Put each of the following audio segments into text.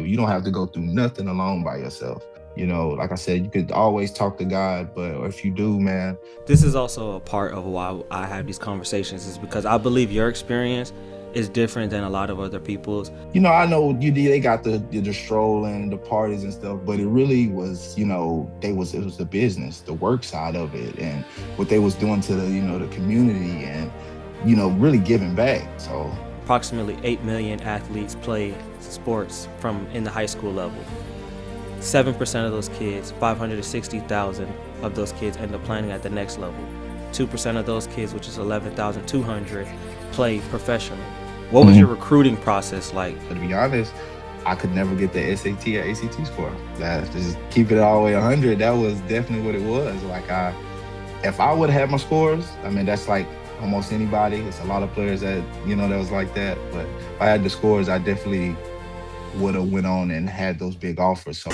You don't have to go through nothing alone by yourself. Like I said, you could always talk to God, but if you do, man. This is also a part of why I have these conversations, is because I believe your experience is different than a lot of other people's. I know they got the strolling, the parties and stuff, but it really was, it was the business, the work side of it, and what they was doing to the community, and really giving back. So Approximately 8 million athletes play sports from in the high school level. 7% of those kids, 560,000 of those kids, end up playing at the next level. 2% of those kids, which is 11,200, play professional. What was your recruiting process like? To be honest, I could never get the SAT or ACT score. That just keep it all the way 100. That was definitely what it was. Like if I would have had my scores, I mean, that's like almost anybody. It's a lot of players that that was like that. But if I had the scores, I definitely would have went on and had those big offers. So.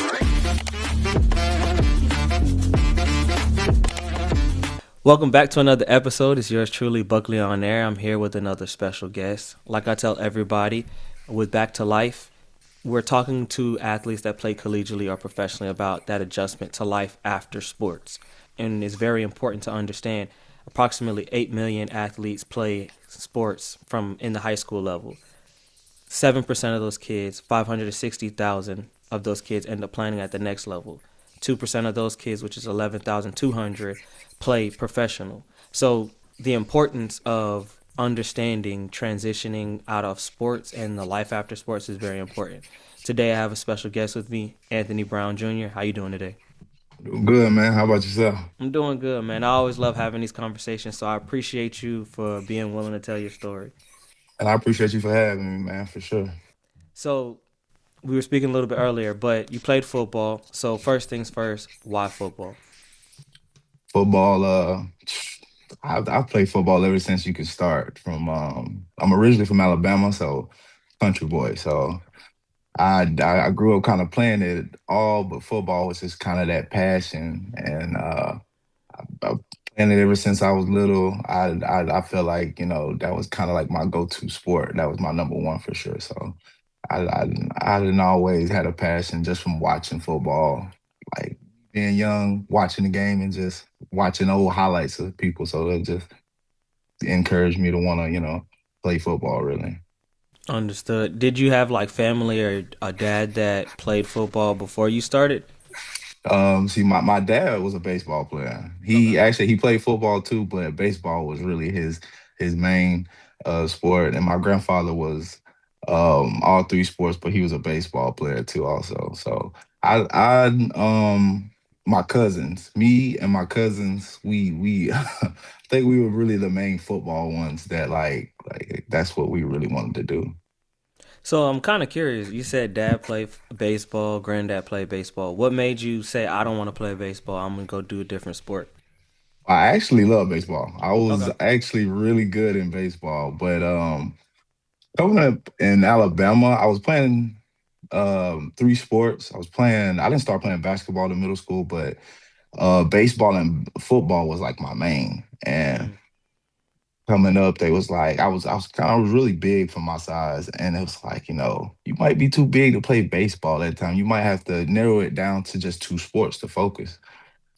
Welcome back to another episode. It's yours truly, Buckley on Air. I'm here with another special guest. Like I tell everybody, with Back to Life, we're talking to athletes that play collegiately or professionally about that adjustment to life after sports. And it's very important to understand approximately 8 million athletes play sports from in the high school level. 7% of those kids, 560,000 of those kids, end up playing at the next level. 2% of those kids, which is 11,200, play professional. So the importance of understanding transitioning out of sports and the life after sports is very important. Today I have a special guest with me, Anthony Brown Jr. How you doing today? Good, man. How about yourself? I'm doing good, man. I always love having these conversations, so I appreciate you for being willing to tell your story. And I appreciate you for having me, man, for sure. So we were speaking a little bit earlier, but you played football. So first things first, why football? Football, I've played football ever since you could start. I'm originally from Alabama, so country boy. So I grew up kind of playing it all, but football was just kind of that passion, and I've playing it ever since I was little. I felt like that was kind of like my go-to sport. That was my number one for sure. So I didn't always had a passion just from watching football, like being young, watching the game and just watching old highlights of people. So it just encouraged me to want to, play football really. Understood. Did you have like family or a dad that played football before you started? See, my dad was a baseball player. Okay. He played football too, but baseball was really his main sport. And my grandfather was all three sports, but he was a baseball player too also. So I my cousins, me and my cousins, we I think we were really the main football ones that like that's what we really wanted to do. So I'm kind of curious. You said dad played baseball, granddad played baseball. What made you say, I don't want to play baseball? I'm going to go do a different sport? I actually love baseball. I was Okay. actually really good in baseball, but coming up in Alabama, I was playing three sports. I didn't start playing basketball in middle school, but baseball and football was like my main. And Mm. coming up, they was like, I was really big for my size. And it was like, you might be too big to play baseball that time. You might have to narrow it down to just two sports to focus.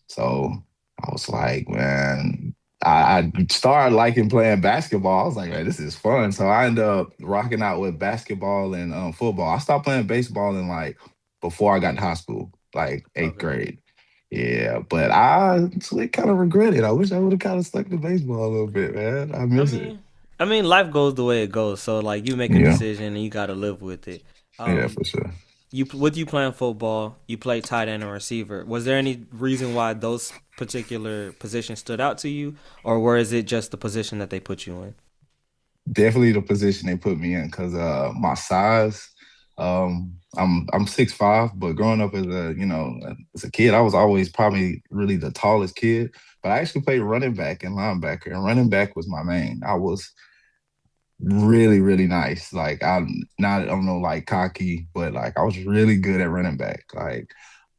So I was like, man, I started liking playing basketball. I was like, man, this is fun. So I ended up rocking out with basketball and football. I stopped playing baseball in like before I got to high school, like eighth Okay. grade. Yeah, but I actually kind of regret it. I wish I would have kind of stuck to baseball a little bit, man. I I miss it. mean, I mean, life goes the way it goes. So like, you make a Yeah, decision and you got to live with it. yeah, Um, for sure. you with you playing football, you play tight end and receiver. Was there any reason why those particular positions stood out to you, or was it just the position that they put you in? Definitely the position they put me in because my size. I'm 6'5", but growing up as a kid, I was always probably really the tallest kid. But I actually played running back and linebacker, and running back was my main. I was really, really nice. Like I'm no like cocky, but like I was really good at running back. Like,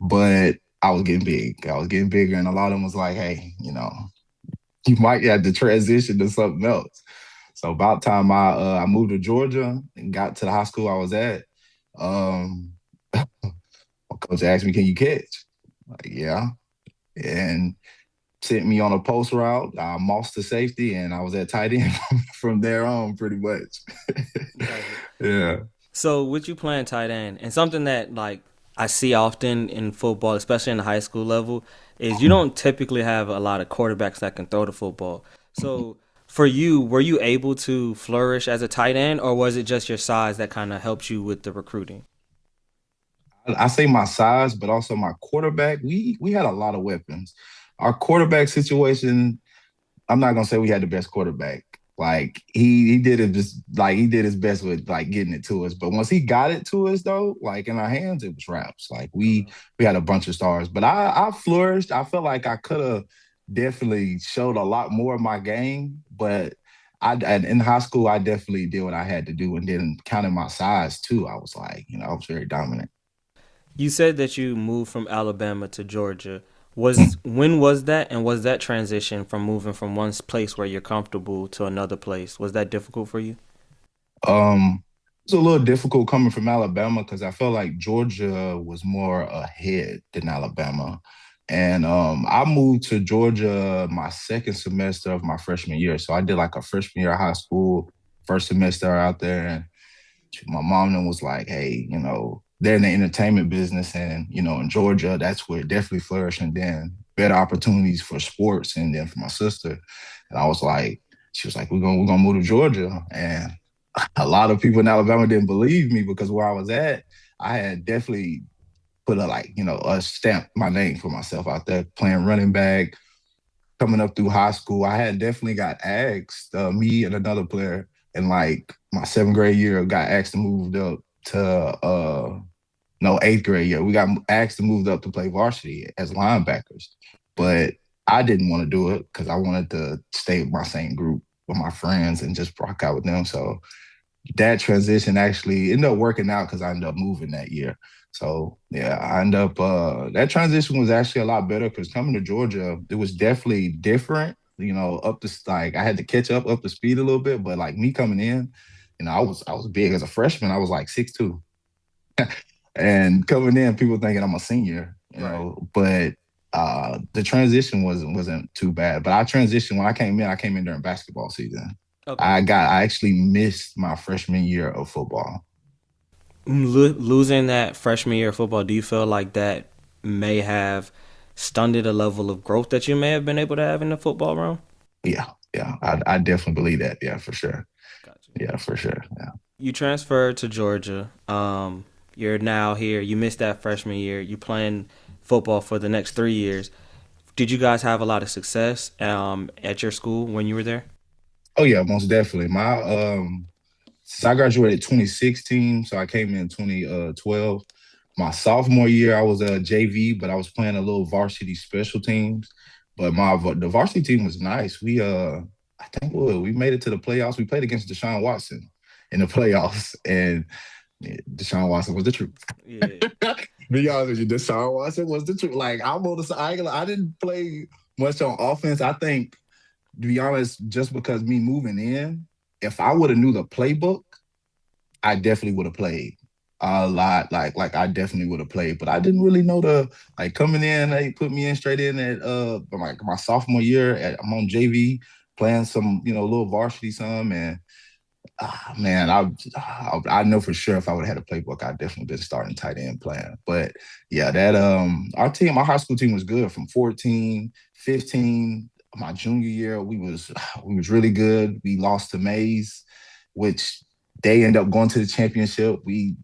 but I was getting big. I was getting bigger, and a lot of them was like, hey, you might have to transition to something else. So about time I moved to Georgia and got to the high school I was at. Um, Coach asked me, "Can you catch?" Like, yeah, and sent me on a post route. I mossed the safety, and I was at tight end from there on, pretty much. Gotcha. Yeah. So with you playing tight end, and something that like I see often in football, especially in the high school level, is you don't typically have a lot of quarterbacks that can throw the football. So for you, were you able to flourish as a tight end, or was it just your size that kind of helped you with the recruiting? I say my size, but also my quarterback. We had a lot of weapons. Our quarterback situation, I'm not gonna say we had the best quarterback. Like he did it just like he did his best with like getting it to us. But once he got it to us though, like in our hands, it was raps. Like Okay. we had a bunch of stars. But I flourished. I felt like I could have definitely showed a lot more of my game. But in high school, I definitely did what I had to do. And then counting my size too, I was like, I was very dominant. You said that you moved from Alabama to Georgia. Was when was that, and was that transition from moving from one place where you're comfortable to another place? Was that difficult for you? It's a little difficult coming from Alabama because I felt like Georgia was more ahead than Alabama. And I moved to Georgia my second semester of my freshman year. So I did like a freshman year of high school, first semester out there. And my mom then was like, hey, they're in the entertainment business and, in Georgia, that's where it definitely flourished. And then better opportunities for sports. And then for my sister. And I was like, she was like, we're gonna move to Georgia. And a lot of people in Alabama didn't believe me because where I was at, I had definitely put a stamp my name for myself out there playing running back, coming up through high school. I had definitely got asked, me and another player in like my seventh grade year got asked to move up to no, eighth grade year. We got asked to move up to play varsity as linebackers. Mm. But I didn't want to do it because I wanted to stay with my same group with my friends and just rock out with them. So that transition actually ended up working out because I ended up moving that year. So yeah, I ended up that transition was actually a lot better because coming to Georgia, it was definitely different. Up to like I had to catch up to speed a little bit, but like me coming in, I was big as a freshman. I was like 6'2", and coming in, people thinking I'm a senior. Right. But the transition wasn't too bad. But I transitioned when I came in. I came in during basketball season. Okay. I actually missed my freshman year of football. Losing that freshman year of football, do you feel like that may have stunted a level of growth that you may have been able to have in the football realm? Yeah, yeah, I definitely believe that. Yeah, for sure. Gotcha. Yeah, for sure. Yeah. You transferred to Georgia. You're now here. You missed that freshman year. You playing football for the next 3 years. Did you guys have a lot of success at your school when you were there? Oh yeah, most definitely. My since I graduated 2016, so I came in 2012. My sophomore year, I was a JV, but I was playing a little varsity special teams. But the varsity team was nice. I think we made it to the playoffs. We played against Deshaun Watson in the playoffs, and yeah, Deshaun Watson was the truth. Yeah. Be honest with you, Deshaun Watson was the truth. Like I didn't play much on offense. I think, to be honest, just because me moving in, if I would have knew the playbook, I definitely would have played a lot. I definitely would have played, but I didn't really know the like coming in. They put me in straight in at like my sophomore year. I'm on JV playing some little varsity some and man, I know for sure if I would have had a playbook, I'd definitely been starting tight end playing. But yeah, that our high school team was good from 14, 15. My junior year, we was really good. We lost to Mays, which they end up going to the championship. We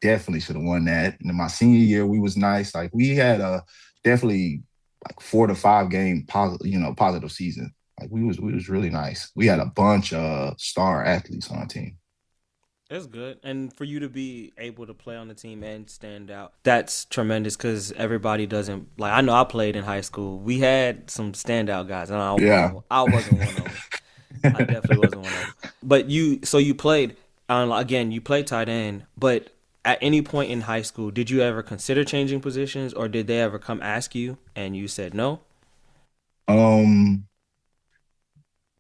definitely should have won that. And in my senior year, we was nice. Like we had a definitely like 4 to 5 game positive season. Like we was really nice. We had a bunch of star athletes on our team. That's good. And for you to be able to play on the team and stand out, that's tremendous because everybody doesn't like. I know I played in high school. We had some standout guys, and Yeah. I wasn't one of them. I definitely wasn't one of them. But so you played again. You played tight end, but at any point in high school, did you ever consider changing positions, or did they ever come ask you and you said no? um,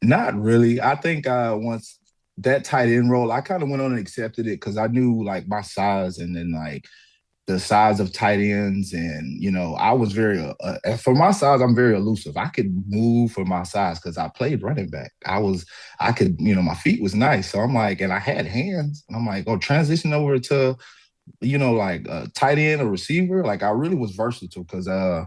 Not really. I think once that tight end role, I kind of went on and accepted it because I knew like my size and then like the size of tight ends, and I was very for my size, I'm very elusive. I could move for my size because I played running back. I could, my feet was nice, so I'm like, and I had hands, and I'm like, oh, transition over to like a tight end or receiver. Like I really was versatile because I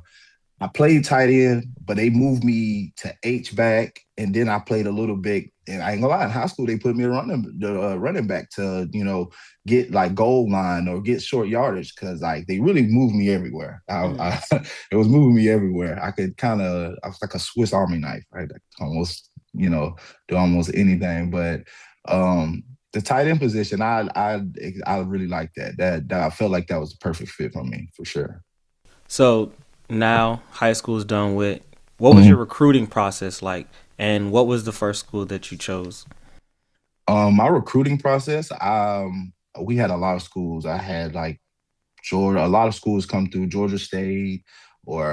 played tight end, but they moved me to H back, and then I played a little bit. And I ain't gonna lie, in high school they put me running back to get like goal line or get short yardage because like they really moved me everywhere. Mm. It was moving me everywhere. I was like a Swiss Army knife, right? Like almost do almost anything. But um, the tight end position, I really like that. That I felt like that was the perfect fit for me for sure. So now high school is done with. What was your Mhm. recruiting process like, and what was the first school that you chose? My recruiting process, we had a lot of schools. I had like Georgia, a lot of schools come through Georgia State or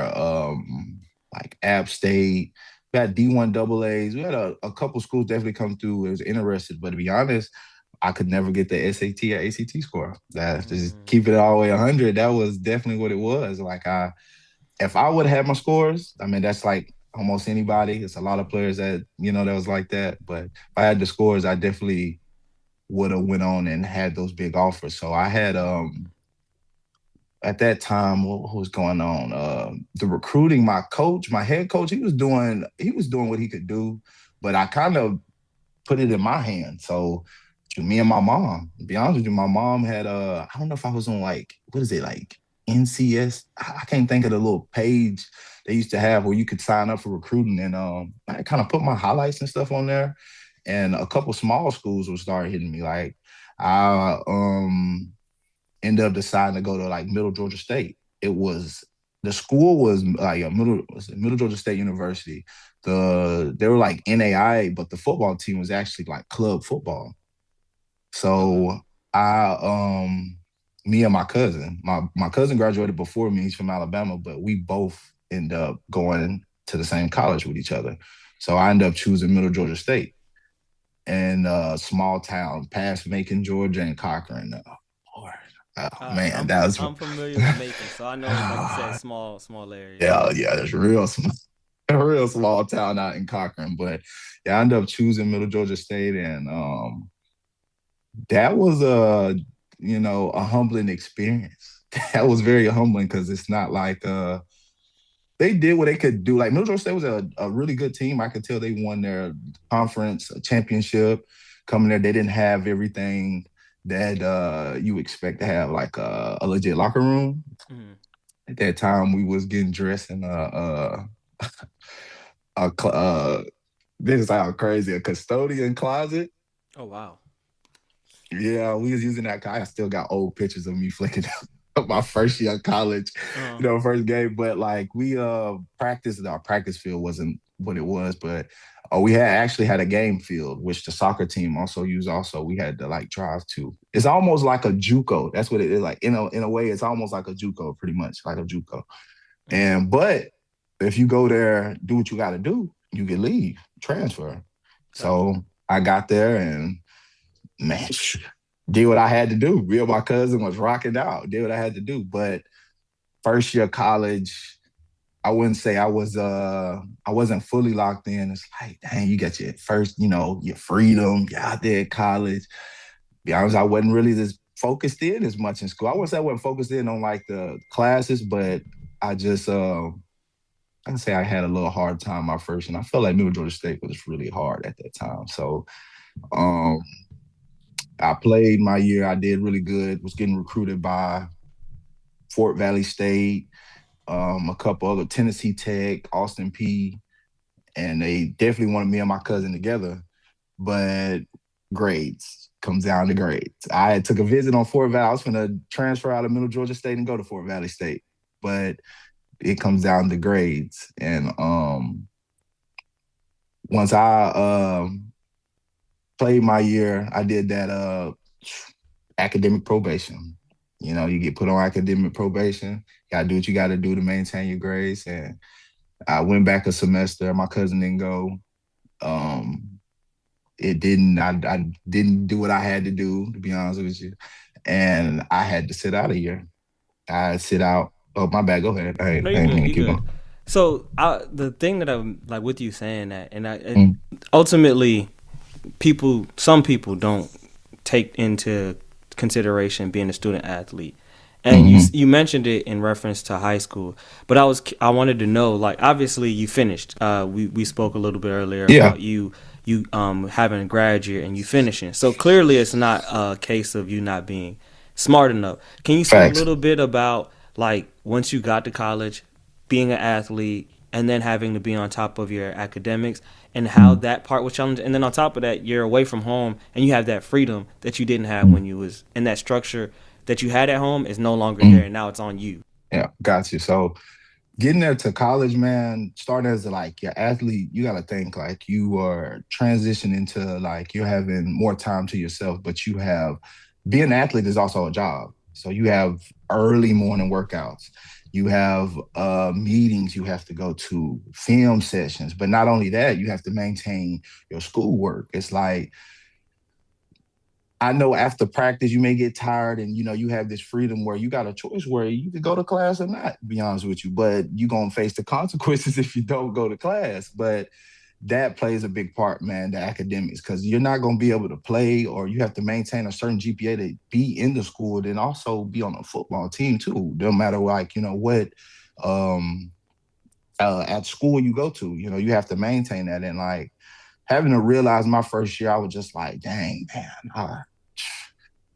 like App State. We had D1 double A's. We had a couple schools definitely come through. It was interested, but to be honest, I could never get the SAT or ACT score. That just Mm. keep it all the way 100. That was definitely what it was. Like if I would have had my scores, I mean, that's like almost anybody. It's a lot of players that, that was like that. But if I had the scores, I definitely would have went on and had those big offers. So I had at that time, what was going on? The recruiting, my head coach, he was doing what he could do, but I kind of put it in my hand. So to me and my mom, to be honest with you, my mom had I don't know if I was on like what is it like NCS? I can't think of the little page they used to have where you could sign up for recruiting, and I kind of put my highlights and stuff on there, and a couple small schools would start hitting me. Like I ended up deciding to go to like Middle Georgia State. It was the school was like Middle Georgia State University. They were like NAIA, but the football team was actually like club football. Okay. So I me and my cousin graduated before me. He's from Alabama, but we both end up going to the same college with each other. So I ended up choosing Middle Georgia State in a small town past Macon, Georgia, and Cochran. Lord, oh man, I'm that was I'm familiar with Macon, so I know it's like you said, small area. yeah, that's real small, a real small town out in Cochran. But yeah, I ended up choosing Middle Georgia State, and that was a humbling experience. That was very humbling because it's not like they did what they could do. Like Middle Georgia State was a really good team. I could tell they won their conference championship. Coming there, they didn't have everything that you expect to have, like a legit locker room. Mm. At that time, we was getting dressed in a this is how crazy, a custodian closet. Oh wow. Yeah, we was using that. I still got old pictures of me flicking up my first year of college, Uh. first game. But like we practiced, our practice field wasn't what it was, but we had actually had a game field, which the soccer team also used. Also, we had to like drive to. It's almost like a JUCO. That's what it is. Like in a way, it's almost like a JUCO, pretty much like a JUCO. Mm. And but if you go there, do what you got to do, you can leave, transfer. Gotcha. So I got there and man, did what I had to do. Me and my cousin was rocking out, did what I had to do. But first year of college, I wouldn't say I wasn't fully locked in. It's like, dang, you got your first, your freedom, you're out there at college. Be honest, I wasn't really just focused in as much in school. I wouldn't say I wasn't focused in on like the classes, but I just I can say I had a little hard time my first, and I felt like Middle Georgia State was really hard at that time. So um I played my year. I did really good. Was getting recruited by Fort Valley State, a couple other Tennessee Tech, Austin P, and they definitely wanted me and my cousin together. But grades comes down to grades. I took a visit on Fort Valley. I was going to transfer out of Middle Georgia State and go to Fort Valley State, but it comes down to grades. And once I played my year, I did that academic probation. You get put on academic probation. You gotta do what you gotta do to maintain your grades. And I went back a semester. My cousin didn't go. Um, it didn't. I didn't do what I had to do, to be honest with you. And I had to sit out a year. I sit out. Oh, my bad. Go ahead. No, I you're ain't good. mean to You're keep good. going. So the thing that I'm like with you saying that, and Mm, ultimately, some people don't take into consideration being a student athlete. And hmm you mentioned it in reference to high school, but I wanted to know, like, obviously you finished. We spoke a little bit earlier Yeah, about you having a grad year and you finishing. So clearly it's not a case of you not being smart enough. Can you speak a facts. little bit about, like, once you got to college, being an athlete, and then having to be on top of your academics, and how Mm, that part was challenging? And then on top of that, you're away from home and you have that freedom that you didn't have mm, when you was in that structure that you had at home is no longer there, mm. and now it's on you. Yeah, got you. So getting there to college, man, starting as like your athlete, you got to think like you are transitioning to like you're having more time to yourself, but you have being an athlete is also a job. So you have early morning workouts. You have meetings you have to go to, film sessions. But not only that, you have to maintain your schoolwork. It's like I know after practice you may get tired and you have this freedom where you got a choice where you could go to class or not, to be honest with you, but you're gonna face the consequences if you don't go to class. But that plays a big part, man, the academics, because you're not gonna be able to play or you have to maintain a certain GPA to be in the school, then also be on a football team too. No matter like, what um at school you go to, you have to maintain that. And like having to realize my first year, I was just like, dang, man,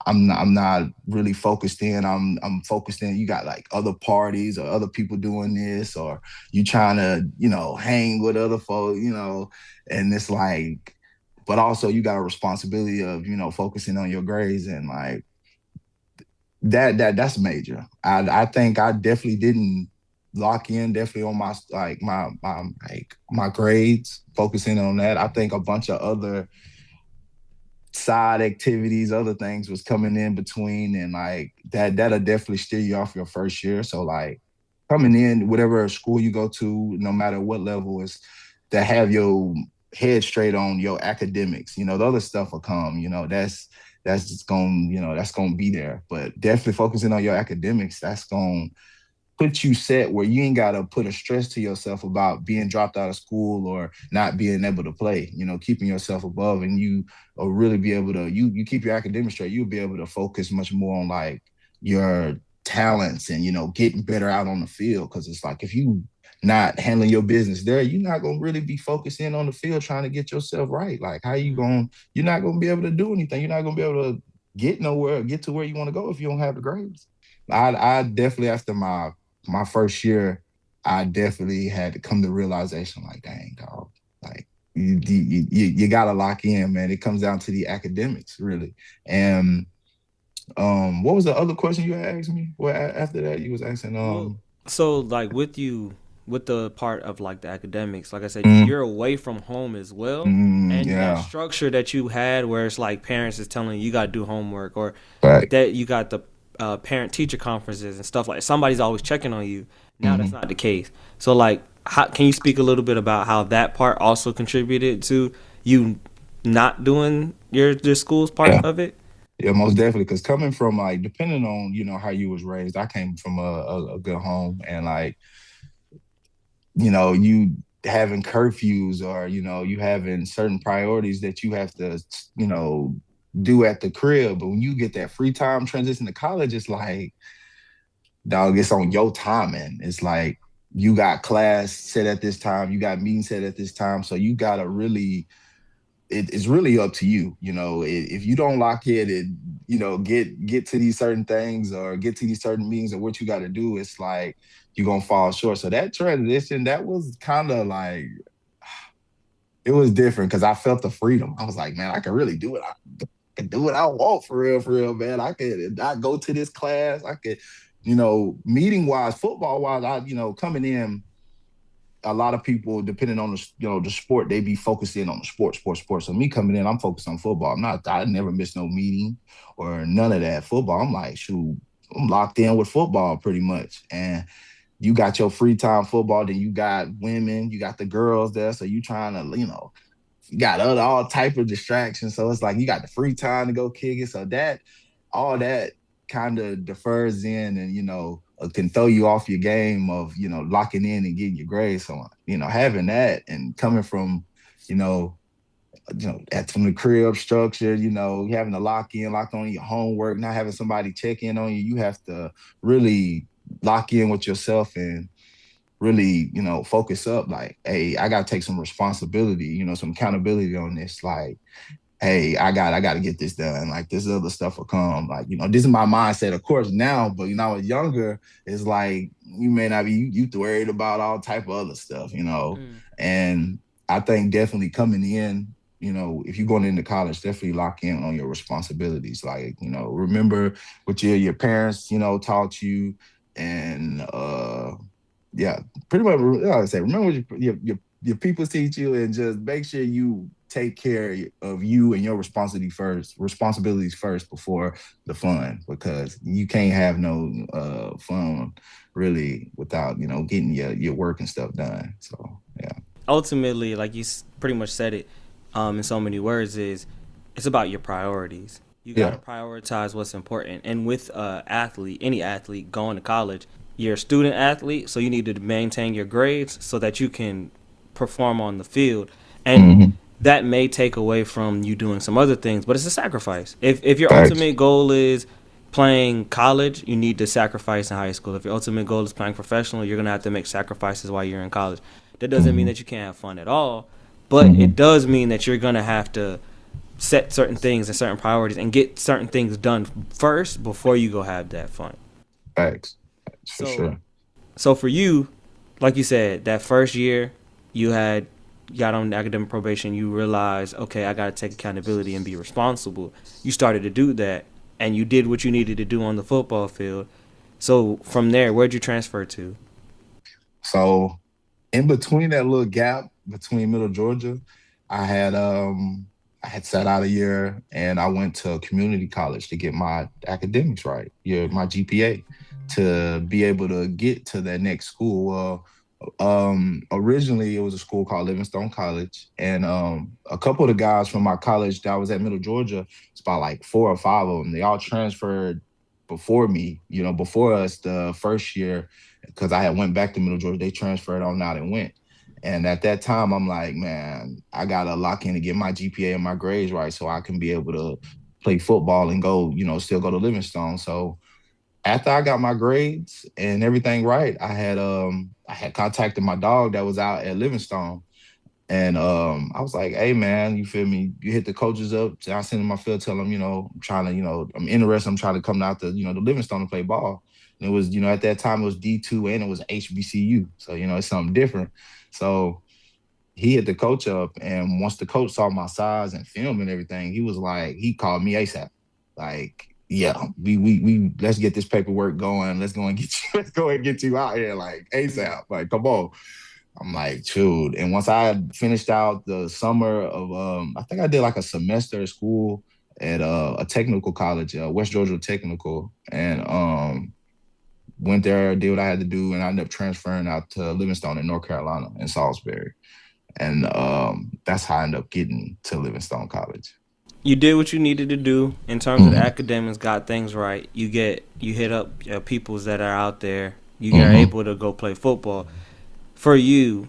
I'm not really focused in. I'm focused in. You got like other parties or other people doing this, or you trying to hang with other folks, and it's like, but also you got a responsibility of focusing on your grades and like that's major. I think I definitely didn't lock in definitely on my like my grades, focusing on that. I think a bunch of other side activities, other things was coming in between, and like that'll definitely steer you off your first year. So like coming in, whatever school you go to, no matter what level, is to have your head straight on your academics. The other stuff will come. That's just going, that's gonna be there. But definitely focusing on your academics, that's going put you set where you ain't got to put a stress to yourself about being dropped out of school or not being able to play, keeping yourself above, and you will really be able to, you keep your academics straight, you'll be able to focus much more on like your talents and, getting better out on the field. Cause it's like, if you not handling your business there, you're not going to really be focusing on the field trying to get yourself right. Like how you Mm. going, you're not going to be able to do anything. You're not going to be able to get nowhere, get to where you want to go if you don't have the grades. I definitely after my first year, I definitely had to come to realization like, dang, dog, like you got to lock in, man. It comes down to the academics, really. And what was the other question you asked me? Well, after that, you was asking, Well, so like with the part of like the academics, like I said, mm, you're away from home as well, and that yeah, structure that you had, where it's like parents is telling you got to do homework, or right. that you got the parent teacher conferences and stuff like somebody's always checking on you. Now that's Mm-hmm. not the case. So like, can you speak a little bit about how that part also contributed to you not doing your school's part Yeah, of it? yeah, most definitely. Because coming from like, depending on how you was raised, I came from a good home, and like you having curfews or you having certain priorities that you have to you know do at the crib. But when you get that free time transition to college, it's like, dog, it's on your timing. It's like you got class set at this time, you got meeting set at this time, so you gotta really, it's really up to you. If you don't lock in and get to these certain things or get to these certain meetings or what you got to do, it's like you're gonna fall short. So that transition, that was kind of like, it was different because I felt the freedom. I was like, man, I can really do it. I can do what I want for real, man. I go to this class. I could, meeting wise, football wise, coming in, a lot of people, depending on the sport, they be focused in on the sport. So me coming in, I'm focused on football. I never miss no meeting or none of that. Football, I'm like, shoot, I'm locked in with football pretty much. And you got your free time football, then you got women, you got the girls there. So you trying to, you got all type of distractions. So it's like you got the free time to go kick it. So all that kind of defers in and, can throw you off your game of, locking in and getting your grades. So, having that and coming from, you know, that's from the crib structure, you having to lock on your homework, not having somebody check in on you. You have to really lock in with yourself and really, focus up. Like, hey, I gotta take some responsibility, some accountability on this. Like, hey, I got to get this done. Like this other stuff will come. Like, this is my mindset, of course, now, but I was younger, it's like you may not be you worried about all type of other stuff. Mm. And I think definitely coming in, if you're going into college, definitely lock in on your responsibilities. Like, remember what your parents, taught you and yeah, pretty much. Like I say, remember what your people teach you, and just make sure you take care of you and your responsibilities first before the fun, because you can't have no fun really without getting your work and stuff done. So yeah, Ultimately, like you pretty much said it in so many words, is it's about your priorities. You got to yeah, prioritize what's important. And with athlete, any athlete going to college, you're a student athlete, so you need to maintain your grades so that you can perform on the field. And hmm, that may take away from you doing some other things, but it's a sacrifice. If your facts. ultimate goal is playing college, you need to sacrifice in high school. If your ultimate goal is playing professional, you're gonna have to make sacrifices while you're in college. That doesn't mean Hmm, that you can't have fun at all, but it hmm, does mean that you're gonna have to set certain things and certain priorities and get certain things done first before you go have that fun. facts, facts for So sure. so for you, like you said, that first year you had got on academic probation, you realized, okay, I got to take accountability and be responsible. You started to do that, and you did what you needed to do on the football field. So from there, where'd you transfer to? So in between that little gap between Middle Georgia, I had um I had sat out a year and I went to community college to get my academics right, my GPA, to be able to get to that next school. Originally it was a school called Livingstone College, and a couple of the guys from my college that was at Middle Georgia, it's about like four or five of them. They all transferred before me, before us the first year, because I had went back to Middle Georgia. They transferred on out and went. And at that time, I'm like, man, I gotta lock in to get my GPA and my grades right so I can be able to play football and go, still go to Livingstone. So after I got my grades and everything right, I had contacted my dog that was out at Livingstone. And I was like, hey man, you feel me? You hit the coaches up. I sent him my field, tell them, I'm trying to, I'm interested. I'm trying to come out to, the Livingstone to play ball. And it was, at that time it was D2 and it was HBCU. So, it's something different. So he hit the coach up, and once the coach saw my size and film and everything, he was like, he called me ASAP. Like, yeah, we let's get this paperwork going. Let's go and get you, let's go and get you out here like Mm. ASAP. Like, come on. I'm like, dude. And once I had finished out the summer of, I think I did like a semester of school at a technical college, West Georgia Technical, and went there, did what I had to do, and I ended up transferring out to Livingstone in North Carolina in Salisbury. And that's how I ended up getting to Livingstone College. You did what you needed to do in terms of the Hmm, academics, got things right. You hit up peoples that are out there. You are hmm. able to go play football. For you,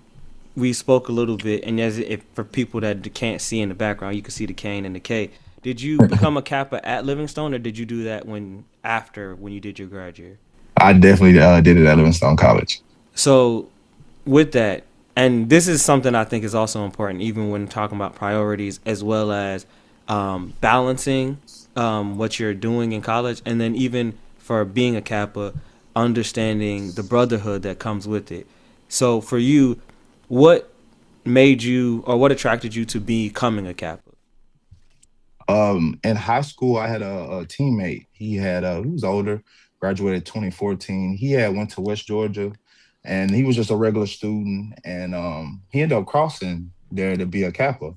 we spoke a little bit, and as if for people that can't see in the background, you can see the cane and the K. Did you become a Kappa at Livingstone, or did you do that when you did your grad year? I definitely did it at Livingstone College. So with that, and this is something I think is also important, even when talking about priorities, as well as balancing what you're doing in college, and then even for being a Kappa, understanding the brotherhood that comes with it. So for you, what made you or what attracted you to becoming a Kappa? In high school, I had a teammate. He was older, graduated 2014. He had went to West Georgia, and he was just a regular student. And he ended up crossing there to be a Kappa.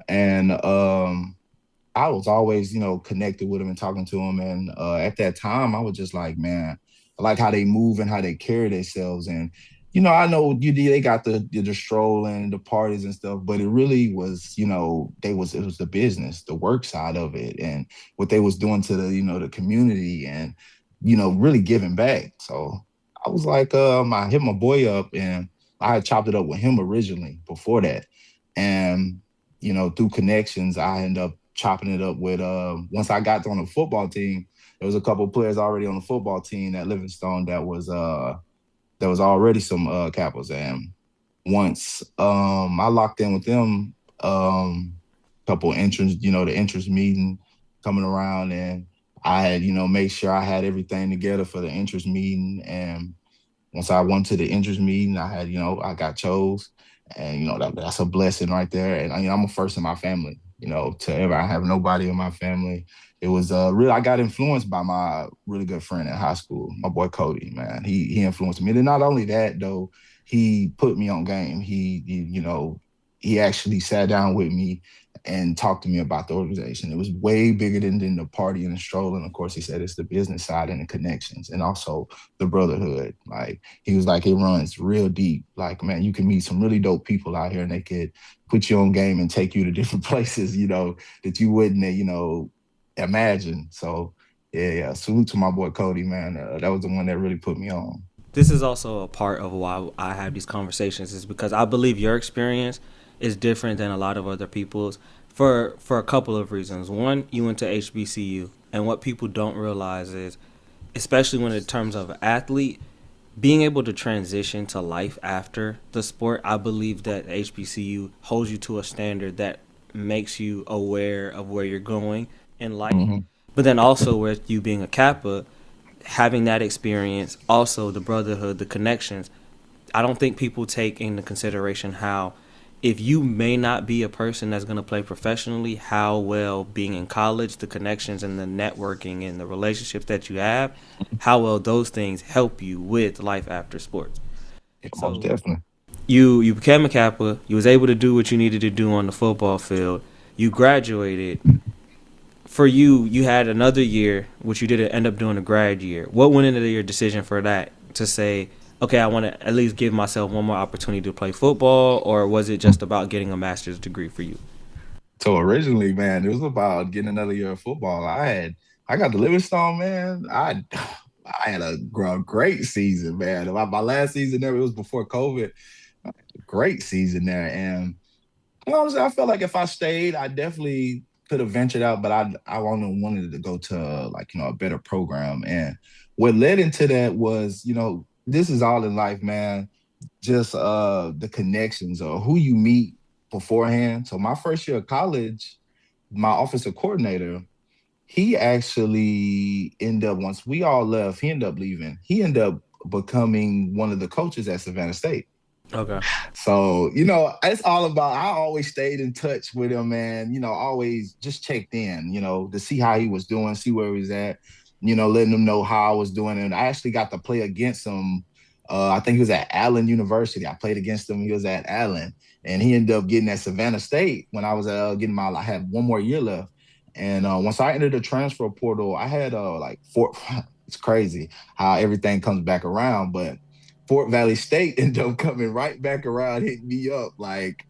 And I was always, connected with him and talking to him. And at that time, I was just like, man, I like how they move and how they carry themselves. And I know they got the strolling, the parties and stuff, but it really was, it was the business, the work side of it, and what they was doing to the community, and really giving back. So I was like, I hit my boy up, and I had chopped it up with him originally before that, and through connections, I ended up chopping it up with. Once I got on the football team, there was a couple of players already on the football team at Livingstone that was there was already some Kappas. And once I locked in with them, couple entrance, the entrance meeting coming around, and I had, made sure I had everything together for the entrance meeting. And once I went to the interest meeting, I had, I got chose, and that's a blessing right there. And I'm a first in my family, to ever I have nobody in my family. It was really I got influenced by my really good friend in high school, my boy Cody. Man, he influenced me. And not only that though, he put me on game. He actually sat down with me and talked to me about the organization. It was way bigger than the party and the stroll. And of course, he said it's the business side and the connections, and also the brotherhood. Like he was like, it runs real deep. Like, man, you can meet some really dope people out here, and they could put you on game and take you to different places, that you wouldn't, imagine. So, yeah. Salute to my boy Cody, man. That was the one that really put me on. This is also a part of why I have these conversations, is because I believe your experience is different than a lot of other people's for a couple of reasons. One, you went to HBCU, and what people don't realize is, especially when in terms of athlete, being able to transition to life after the sport, I believe that HBCU holds you to a standard that makes you aware of where you're going in life. Hmm. But then also with you being a Kappa, having that experience, also the brotherhood, the connections, I don't think people take into consideration how, if you may not be a person that's going to play professionally, how well being in college, the connections and the networking and the relationships that you have, how well those things help you with life after sports. Yeah, most So definitely. you became a Kappa. You was able to do what you needed to do on the football field. You graduated. For you, you had another year, which you didn't end up doing a grad year. What went into your decision for that to say, okay, I want to at least give myself one more opportunity to play football, or was it just about getting a master's degree for you? So originally, man, it was about getting another year of football. I got the Livingstone, man. I had a great season, man. My last season there, it was before COVID. Great season there, and honestly, I felt like if I stayed, I definitely could have ventured out, but I only wanted to go to, like, a better program. And what led into that was, this is all in life, man. Just the connections or who you meet beforehand. So my first year of college, my offensive coordinator, he actually ended up, once we all left, he ended up leaving. He ended up becoming one of the coaches at Savannah State. Okay. So, it's all about, I always stayed in touch with him, man. Always just checked in, to see how he was doing, see where he was at, letting him know how I was doing. And I actually got to play against him. I think he was at Allen University. I played against him. He was at Allen. And he ended up getting at Savannah State when I was I had one more year left. And once I entered the transfer portal, I had like four, it's crazy how everything comes back around. But Fort Valley State ended up coming right back around, hitting me up like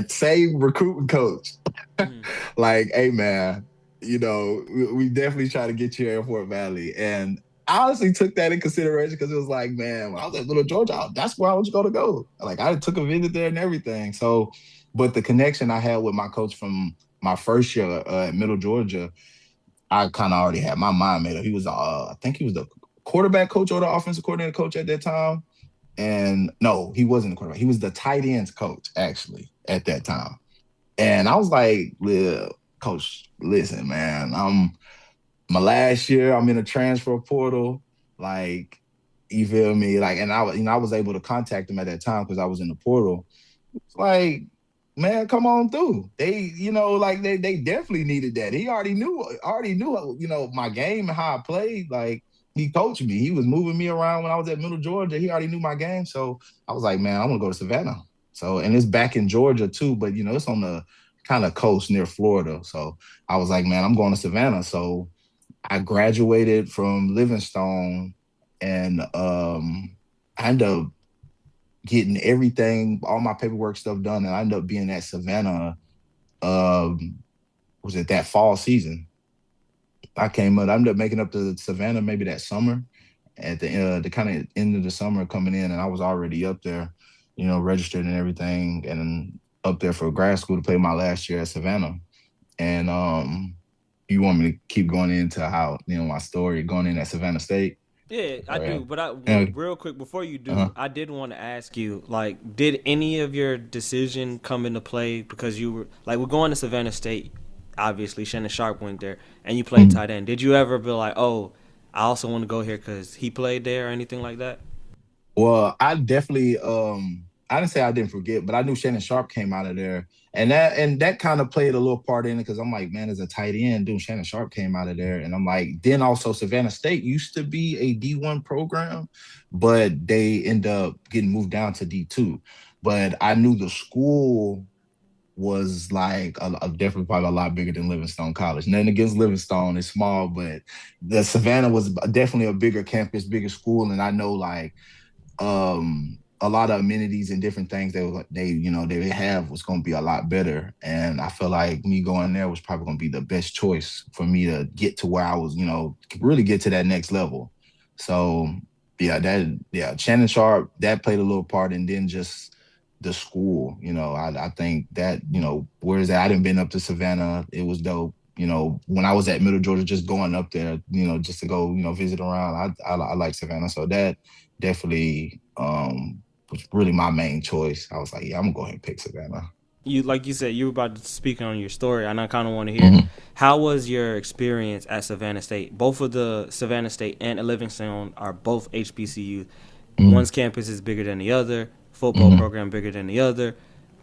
same recruiting coach. Mm-hmm. Like, hey man, we definitely try to get you here in Fort Valley. And I honestly took that in consideration because it was like, man, when I was at Little Georgia, that's where I was going to go. Like, I took a visit there and everything. So, but the connection I had with my coach from my first year at Middle Georgia, I kind of already had my mind made up. He was, I think he was the quarterback coach or the offensive coordinator coach at that time. And no, he wasn't the quarterback. He was the tight ends coach actually at that time. And I was like, Coach, listen, man, I'm my last year. I'm in a transfer portal. Like, you feel me? Like, and I was able to contact him at that time because I was in the portal. It's like, man, come on through. They, like they definitely needed that. He already knew, my game and how I played. Like, he coached me. He was moving me around when I was at Middle Georgia. He already knew my game. So I was like, man, I want to go to Savannah. So, and it's back in Georgia too, but it's on the kind of coast near Florida. So I was like, man, I'm going to Savannah. So I graduated from Livingstone, and I ended up getting everything, all my paperwork stuff done, and I ended up being at Savannah. Um, was it that fall season? I ended up making up to Savannah maybe that summer, at the kind of end of the summer coming in, and I was already up there, registered and everything, and up there for grad school to play my last year at Savannah. And you want me to keep going into how my story going in at Savannah State? Yeah, I Oh yeah. do. But Yeah. real quick before you Uh-huh. do, I did want to ask you, like, did any of your decision come into play because you were like, we're going to Savannah State. Obviously, Shannon Sharp went there, and you played Mhm. tight end. Did you ever be like, oh, I also want to go here because he played there or anything like that? Well, I definitely I didn't say I didn't forget, but I knew Shannon Sharp came out of there. And that kind of played a little part in it because I'm like, man, as a tight end, dude, Shannon Sharp came out of there. And I'm like, then also Savannah State used to be a D1 program, but they end up getting moved down to D2. But I knew the school was like definitely probably a lot bigger than Livingstone College. Nothing against Livingstone, it's small, but the Savannah was definitely a bigger campus, bigger school. And I know like a lot of amenities and different things they have was going to be a lot better, and I feel like me going there was probably going to be the best choice for me to get to where I was, really get to that next level. So yeah, Shannon Sharp, that played a little part, and then just the school, I think that, whereas I didn't been up to Savannah, it was dope. When I was at Middle Georgia, just going up there, just to go, visit around. I like Savannah, so that definitely was really my main choice. I was like, yeah, I'm gonna go ahead and pick Savannah. You like you said you were about to speak on your story, and I kind of want to hear Mhm, how was your experience at Savannah State. Both of the Savannah State and Livingstone are both HBCU. mhm, One's campus is bigger than the other. Football mhm. program bigger than the other.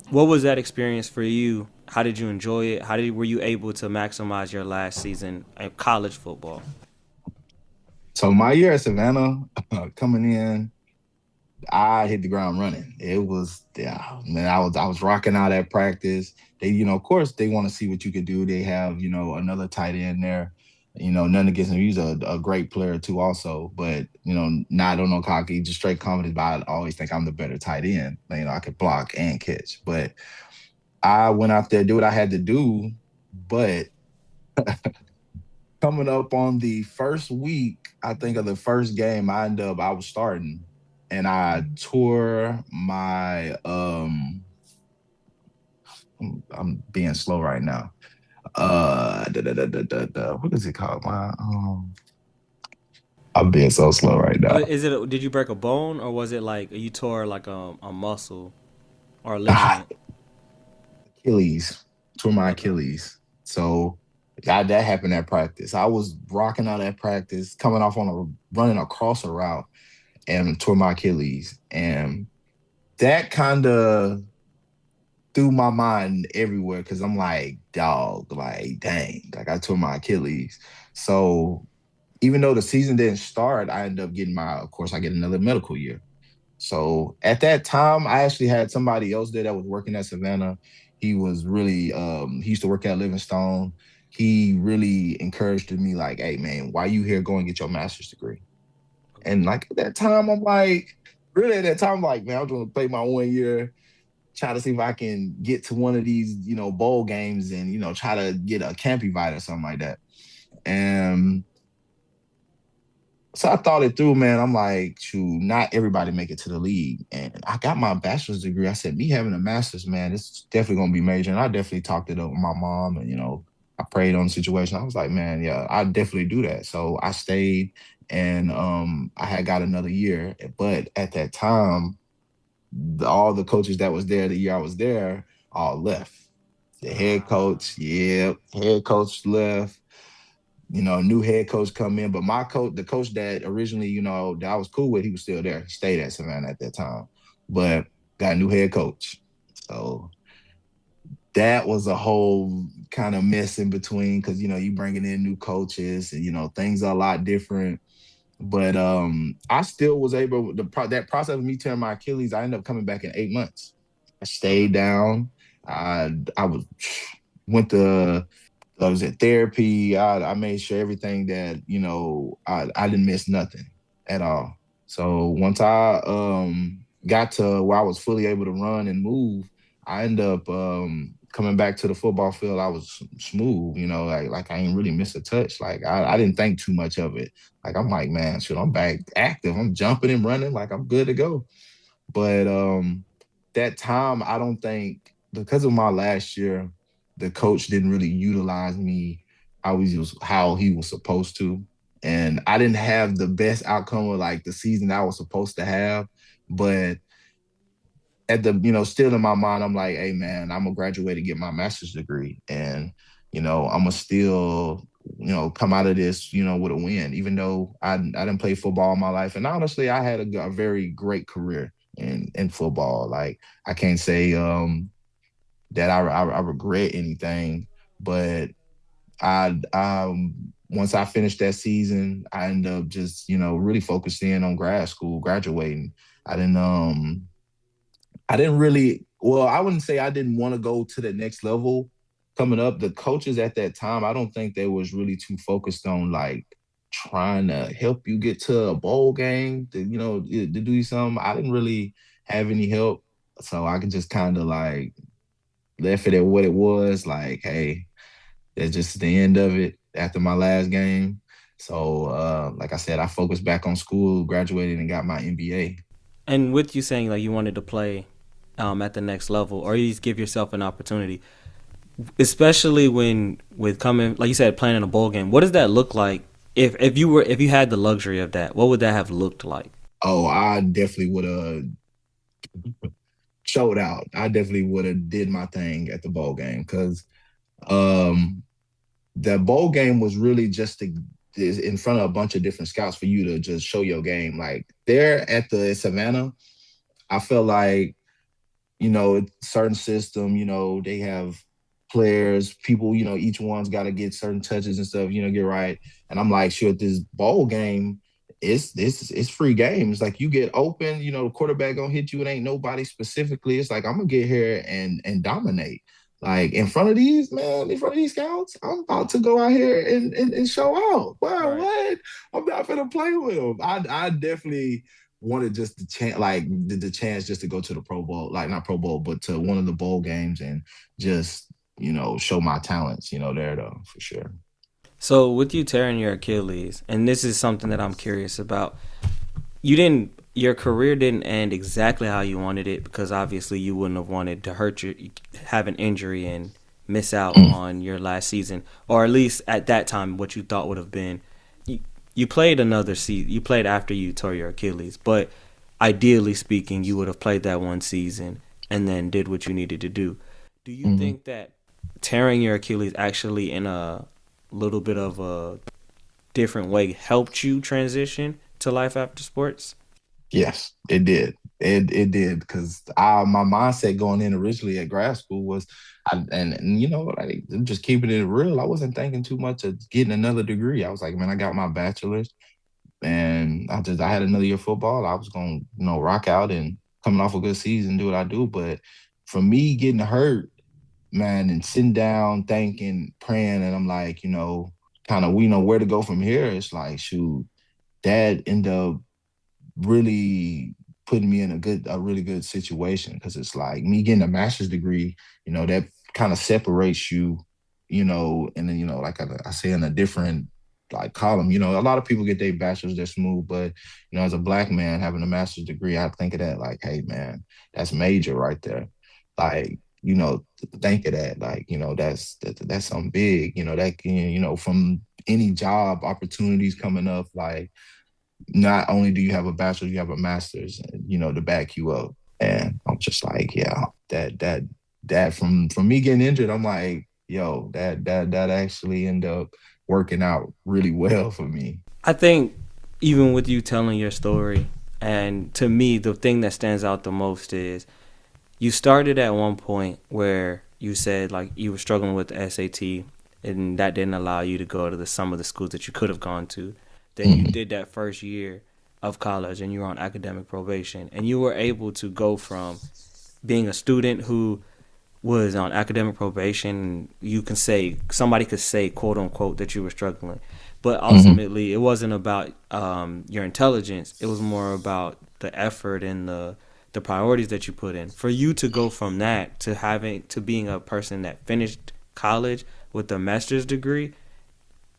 What was that experience for you? How did you enjoy it? Were you able to maximize your last season of college football? So my year at Savannah, coming in, I hit the ground running. It was, yeah, man. I was rocking out at practice. They, of course, they want to see what you could do. They have, another tight end there. Nothing against him. He's a great player too, also. But not on no cocky, just straight confidence. But I always think I'm the better tight end. I could block and catch. But I went out there, do what I had to do. But coming up on the first week, I think of the first game, I was starting, and I tore my I'm being slow right now. What is it called? I'm being so slow right now. Is it? Did you break a bone, or was it like you tore like a muscle or a Ah, ligament? Achilles, tore my Okay. Achilles. So that happened at practice. I was rocking out at practice, coming off on running across a route, and tore my Achilles. And that kind of threw my mind everywhere because I'm like, dog, like, dang, like I tore my Achilles. So even though the season didn't start, I ended up of course, I get another medical year. So at that time, I actually had somebody else there that was working at Savannah. He was really, he used to work at Livingstone. He really encouraged me, like, hey, man, why you here? Go and get your master's degree. And like at that time, I'm like, really at that time, I'm like, man, I'm going to play my 1 year, try to see if I can get to one of these, bowl games and, try to get a camp invite or something like that. And so I thought it through, man. I'm like, shoot, not everybody make it to the league. And I got my bachelor's degree. I said, me having a master's, man, it's definitely gonna be major. And I definitely talked it up with my mom and I prayed on the situation. I was like, man, yeah, I definitely do that. So I stayed, and I had got another year. But at that time, all the coaches that was there the year I was there all left. The head coach, yeah, head coach left. New head coach come in, but my coach, the coach that originally, that I was cool with, he was still there. He stayed at Savannah at that time, but got a new head coach. So that was a whole kind of mess in between because you bringing in new coaches and things are a lot different. But I still was able that process of me tearing my Achilles. I ended up coming back in 8 months. I stayed down. I was went to I was at therapy. I made sure everything that I didn't miss nothing at all. So once I got to where I was fully able to run and move, I ended up coming back to the football field. I was smooth, like I ain't really miss a touch. Like I didn't think too much of it. Like I'm like, man, shit, I'm back active. I'm jumping and running, like I'm good to go. But that time, I don't think because of my last year, the coach didn't really utilize me how he was supposed to, and I didn't have the best outcome of like the season I was supposed to have. But at the still in my mind, I'm like, hey man, I'm gonna graduate and get my master's degree, and I'm gonna still come out of this with a win, even though I didn't play football all my life, and honestly, I had a very great career in football. Like I can't say that I regret anything, but I once I finished that season, I ended up just really focused in on grad school, graduating. I didn't um I didn't really, well, I wouldn't say I didn't want to go to the next level coming up. The coaches at that time, I don't think they was really too focused on like trying to help you get to a bowl game to do something. I didn't really have any help. So I could just kind of like left it at what it was. Like, hey, that's just the end of it after my last game. So, like I said, I focused back on school, graduated, and got my MBA. And with you saying like you wanted to play at the next level, or at least give yourself an opportunity, especially when with coming like you said playing in a bowl game, what does that look like? If you had the luxury of that, what would that have looked like? Oh, I definitely would have showed out. I definitely would have did my thing at the bowl game because um, the bowl game was really just to is in front of a bunch of different scouts for you to just show your game. Like there at the Savannah, I felt like certain system, they have players, people, each one's got to get certain touches and stuff, get right. And I'm like, sure, this bowl game, it's free games. Like you get open, the quarterback gonna hit you. It ain't nobody specifically. It's like I'm gonna get here and dominate. Like in front of these man, in front of these scouts, I'm about to go out here and show out. Wow, Right. what? I'm not gonna play with them. I definitely wanted just the chance, like the chance just to go to the Pro Bowl, like not Pro Bowl, but to one of the bowl games and just show my talents, there though for sure. So with you tearing your Achilles, and this is something that I'm curious about, you didn't your career didn't end exactly how you wanted it because obviously you wouldn't have wanted to hurt your have an injury and miss out on your last season, or at least at that time what you thought would have been. You, you played another season. You played after you tore your Achilles, but ideally speaking, you would have played that one season and then did what you needed to do. Do you Mm-hmm. think that tearing your Achilles actually in a little bit of a different way helped you transition to life after sports? Yes, it did. It did because I my mindset going in originally at grad school was, and like just keeping it real. I wasn't thinking too much of getting another degree. I was like, man, I got my bachelor's, and I had another year of football. I was gonna rock out and coming off a good season, do what I do. But for me getting hurt, man, and sitting down, thinking, praying, and I'm like, kind of, we know where to go from here. It's like, shoot, that ended up really putting me in a really good situation because it's like me getting a master's degree, that kind of separates you, and then like I say in a different like column, a lot of people get their bachelor's, they're smooth, but as a black man having a master's degree, I think of that like, hey man, that's major right there. Like, think of that, like, that's something big, that can, from any job opportunities coming up, like not only do you have a bachelor's, you have a master's, to back you up. And I'm just like, yeah, that from me getting injured, I'm like, yo, that actually ended up working out really well for me. I think even with you telling your story, and to me, the thing that stands out the most is you started at one point where you said like you were struggling with the SAT, and that didn't allow you to go to some of the schools that you could have gone to. Then you Mm-hmm. did that first year of college, and you were on academic probation, and you were able to go from being a student who was on academic probation. You can say somebody could say quote unquote that you were struggling, but Mm-hmm. ultimately it wasn't about your intelligence. It was more about the effort and the priorities that you put in. For you to go from that to having to being a person that finished college with a master's degree,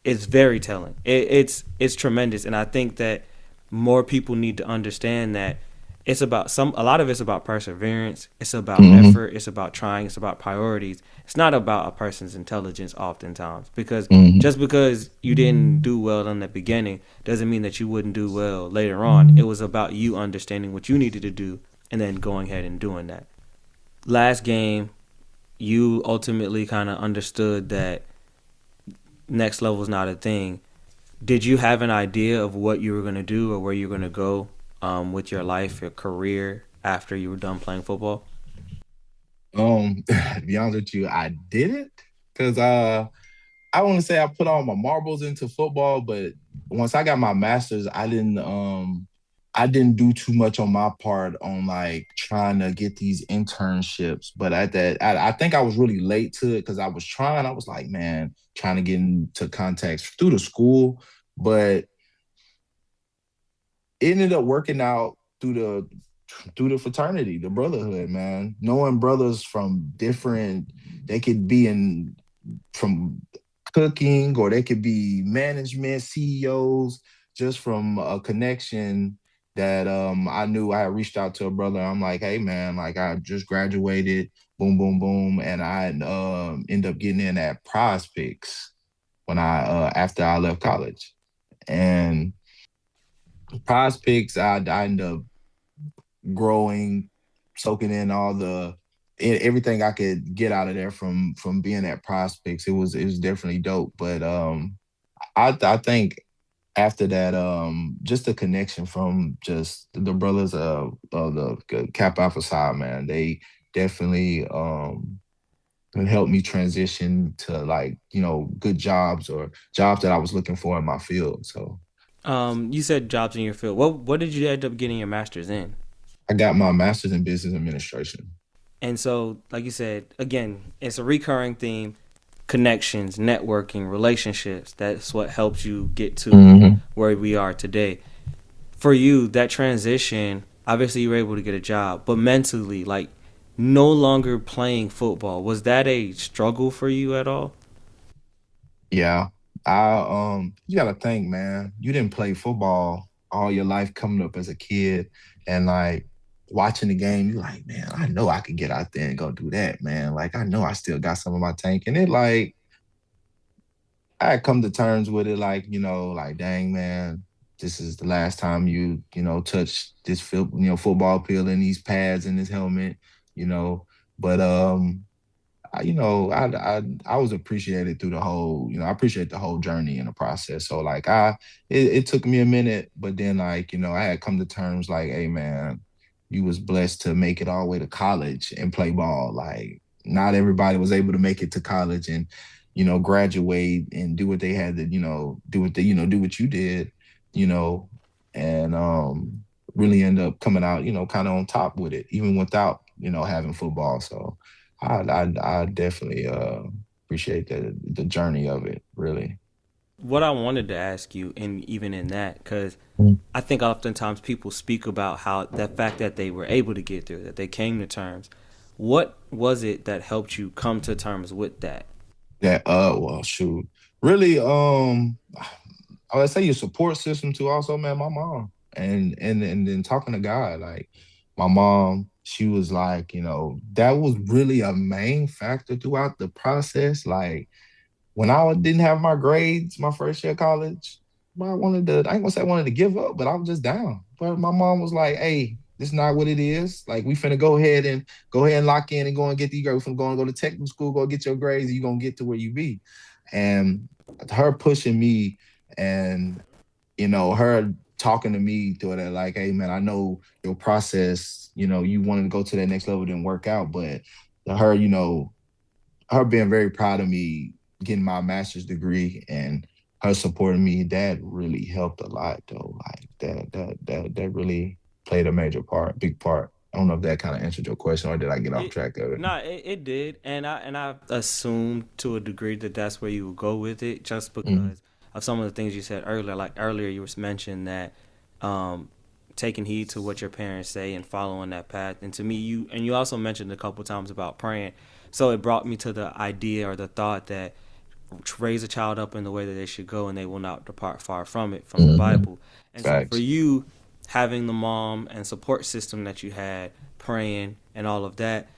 it's very telling. It's tremendous, and I think that more people need to understand that it's about some. A lot of it's about perseverance. It's about Hmm. effort. It's about trying. It's about priorities. It's not about a person's intelligence, oftentimes, because Hmm. just because you didn't do well in the beginning doesn't mean that you wouldn't do well later on. It was about you understanding what you needed to do and then going ahead and doing that. Last game, you ultimately kind of understood that next level is not a thing. Did you have an idea of what you were going to do or where you were going to go with your life, your career after you were done playing football? To be honest with you, I didn't because I want to say I put all my marbles into football, but once I got my master's, I didn't do too much on my part on like trying to get these internships. But at that, I think I was really late to it because I was trying. I was like, man, trying to get into contacts through the school, but it ended up working out through the fraternity, the brotherhood, man. Knowing brothers from different, they could be in from cooking or they could be management, CEOs, just from a connection that I knew. I had reached out to a brother. I'm like, hey man, like I just graduated, boom, boom, boom. And I end up getting in at Prize Picks when I after I left college. And Prize Picks, I ended up growing, soaking in all the everything I could get out of there from being at Prospects. It was definitely dope. But I think after that, just the connection from just the brothers of the Kappa Alpha side, man, they definitely helped me transition to like, good jobs or jobs that I was looking for in my field. So You said jobs in your field. What did you end up getting your master's in? I got my master's in business administration. And so, like you said, again, it's a recurring theme: connections, networking, relationships. That's what helps you get to Hmm. where we are today. For you, that transition, obviously you were able to get a job, but mentally, like no longer playing football, was that a struggle for you at all? Yeah. You gotta think, man, you didn't play football all your life coming up as a kid and like watching the game, you're like, man, I know I could get out there and go do that, man. Like I know I still got some of my tank. And it like I had come to terms with it, like, like, dang, man, this is the last time touch this football field and these pads and this helmet, you know. But I was appreciated through the whole, I appreciate the whole journey and the process. So like it took me a minute, but then like, I had come to terms like, hey man, you was blessed to make it all the way to college and play ball. Like not everybody was able to make it to college and, graduate and do what they had to, do what you did, you know, and really end up coming out, kind of on top with it, even without, having football. So I definitely appreciate the journey of it, really. What I wanted to ask you, and even in that, because Mm. I think oftentimes people speak about how the fact that they were able to get through, that they came to terms. What was it that helped you come to terms with that? That well shoot. Really, I would say your support system too also, man, my mom. And then talking to God, like my mom, she was like, that was really a main factor throughout the process. Like when I didn't have my grades my first year of college, I ain't gonna say I wanted to give up, but I was just down. But my mom was like, hey, this is not what it is. Like we finna go ahead and lock in and go and get these grades. From going to go to technical school, go get your grades, you're gonna get to where you be. And her pushing me and her talking to me through that, like, hey man, I know your process, you wanted to go to that next level didn't work out, but her, her being very proud of me getting my master's degree and her supporting me, that really helped a lot though. Like that really played a major part, big part. I don't know if that kind of answered your question or did I get off It track of it? no, it did, and I assumed to a degree that that's where you would go with it, just Mhm. because of some of the things you said earlier. Like earlier, you was mentioned that um, taking heed to what your parents say and following that path. And to me, you also mentioned a couple times about praying. So it brought me to the idea or the thought that raise a child up in the way that they should go and they will not depart far from it, from the Hmm. Bible. And so for Facts. you, having the mom and support system that you had, praying and all of that,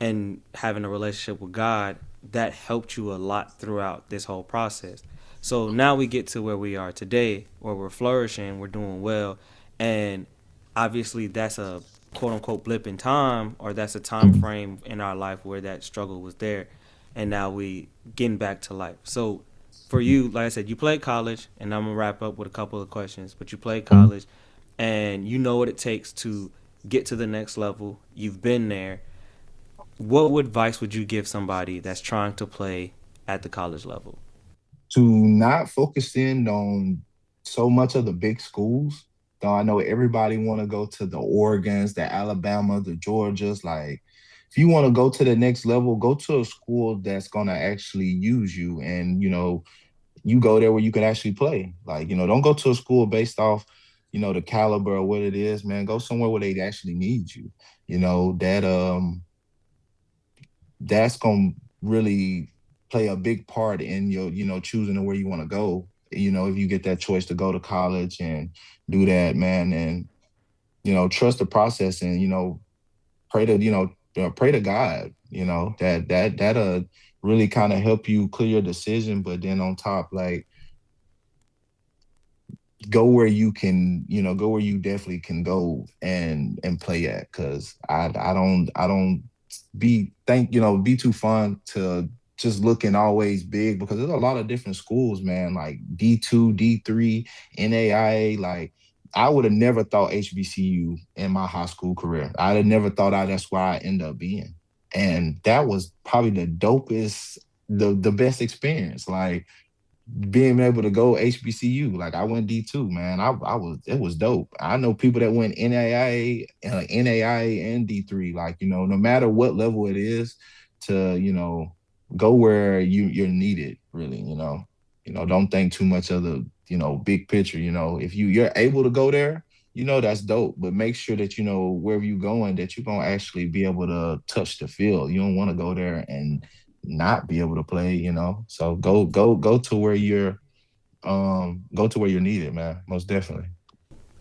and having a relationship with God, that helped you a lot throughout this whole process. So now we get to where we are today, where we're flourishing, we're doing well, and obviously that's a quote unquote blip in time, or that's a time Mhm. frame in our life where that struggle was there, and now we getting back to life. So for you, like I said, you played college, and I'm gonna wrap up with a couple of questions. But you played Mhm. college, and you know what it takes to get to the next level. You've been there. What advice would you give somebody that's trying to play at the college level? To not focus in on so much of the big schools. Though I know everybody want to go to the Oregons, the Alabama, the Georgias. Like, if you want to go to the next level, go to a school that's gonna actually use you, and you go there where you can actually play. Like, don't go to a school based off, the caliber of what it is, man. Go somewhere where they actually need you. That's gonna really play a big part in your, choosing where you want to go. If you get that choice to go to college and do that, man, and trust the process, and pray to God. That'll really kind of help you clear your decision. But then on top, like, go where you definitely can go and play at. Because I don't be too fun to just looking always big, because there's a lot of different schools, man, like D2, D3, NAIA. Like, I would have never thought HBCU in my high school career. I'd have never thought that's where I end up being. And that was probably the best experience. Like, being able to go HBCU. Like, I went D2, man. It was dope. I know people that went NAIA and D3. Like, no matter what level it is, to, go where you're needed, really. Don't think too much of the, big picture. If you're able to go there, that's dope. But make sure that, wherever you're going, that you're gonna actually be able to touch the field. You don't want to go there and not be able to play. So go to where you're needed, man. Most definitely.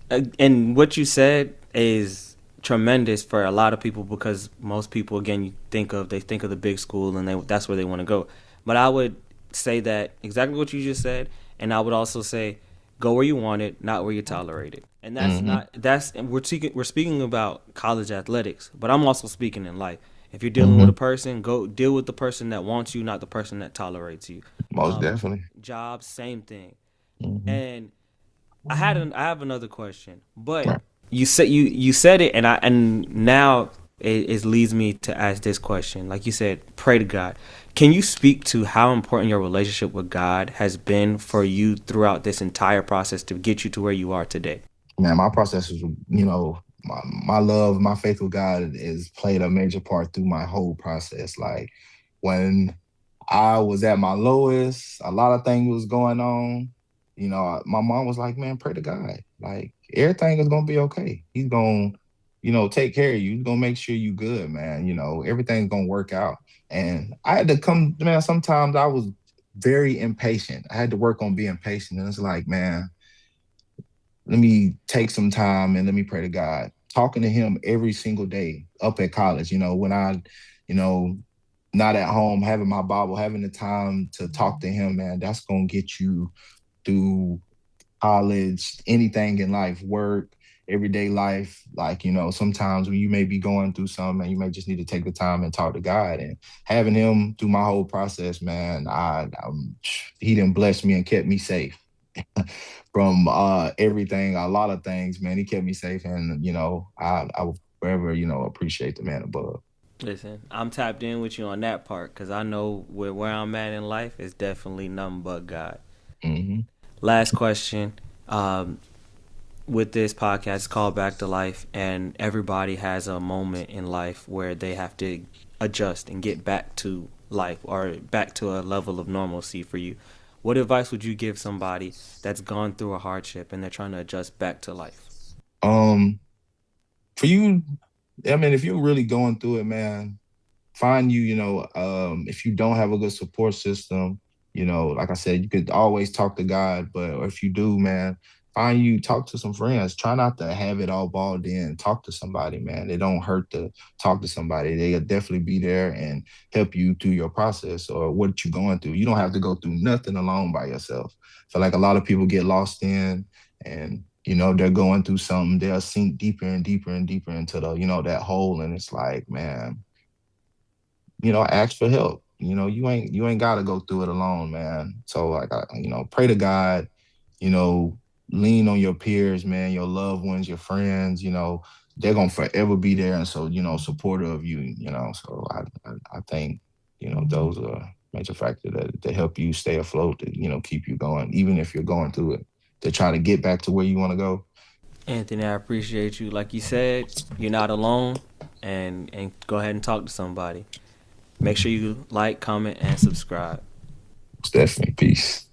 And what you said is tremendous for a lot of people because most people, again, they think of the big school and that's where they want to go. But I would say that exactly what you just said, and I would also say go where you want it, not where you tolerate it. And that's Hmm. not that's and we're speaking about college athletics, but I'm also speaking in life. If you're dealing with a Hmm. person, go deal with the person that wants you, not the person that tolerates you. Most definitely. Jobs, same thing. Hmm. And I have another question, but Right. you said it, and now it leads me to ask this question. Like you said, pray to God. Can you speak to how important your relationship with God has been for you throughout this entire process to get you to where you are today? Man, my process is, my love, my faith with God has played a major part through my whole process. Like, when I was at my lowest, a lot of things was going on. My mom was like, "Man, pray to God. Like, everything is gonna be okay. He's gonna, take care of you. He's gonna make sure you good, man. Everything's gonna work out." And I had to come, man. Sometimes I was very impatient. I had to work on being patient. And it's like, man, let me take some time and let me pray to God. Talking to him every single day up at college, when you know, not at home, having my Bible, having the time to talk to him, man, that's gonna get you through college, anything in life, work, everyday life. Like, sometimes when you may be going through something, and you may just need to take the time and talk to God. And having him through my whole process, man, he didn't bless me and kept me safe from everything, a lot of things, man. He kept me safe, and I will forever, appreciate the man above. Listen, I'm tapped in with you on that part because I know where I'm at in life is definitely nothing but God. Hmm. Last question. Um, with this podcast it's called Back to Life, and everybody has a moment in life where they have to adjust and get back to life or back to a level of normalcy for you. What advice would you give somebody that's gone through a hardship and they're trying to adjust back to life? Um, for you, I mean, if you're really going through it, man, find you, if you don't have a good support system, like I said, you could always talk to God, but or if you do, man, talk to some friends. Try not to have it all balled in. Talk to somebody, man. It don't hurt to talk to somebody. They'll definitely be there and help you through your process or what you're going through. You don't have to go through nothing alone by yourself. I feel like a lot of people get lost in and they're going through something, they'll sink deeper and deeper and deeper into that hole. And it's like, man, ask for help. You ain't gotta go through it alone, man. So like pray to God, you know, lean on your peers, man, your loved ones, your friends, they're gonna forever be there and so, supportive of you. So I think, those are major factors that help you stay afloat, to, keep you going, even if you're going through it, to try to get back to where you want to go. Anthony, I appreciate you. Like you said, you're not alone, and go ahead and talk to somebody. Make sure you like, comment, and subscribe. It's definitely peace.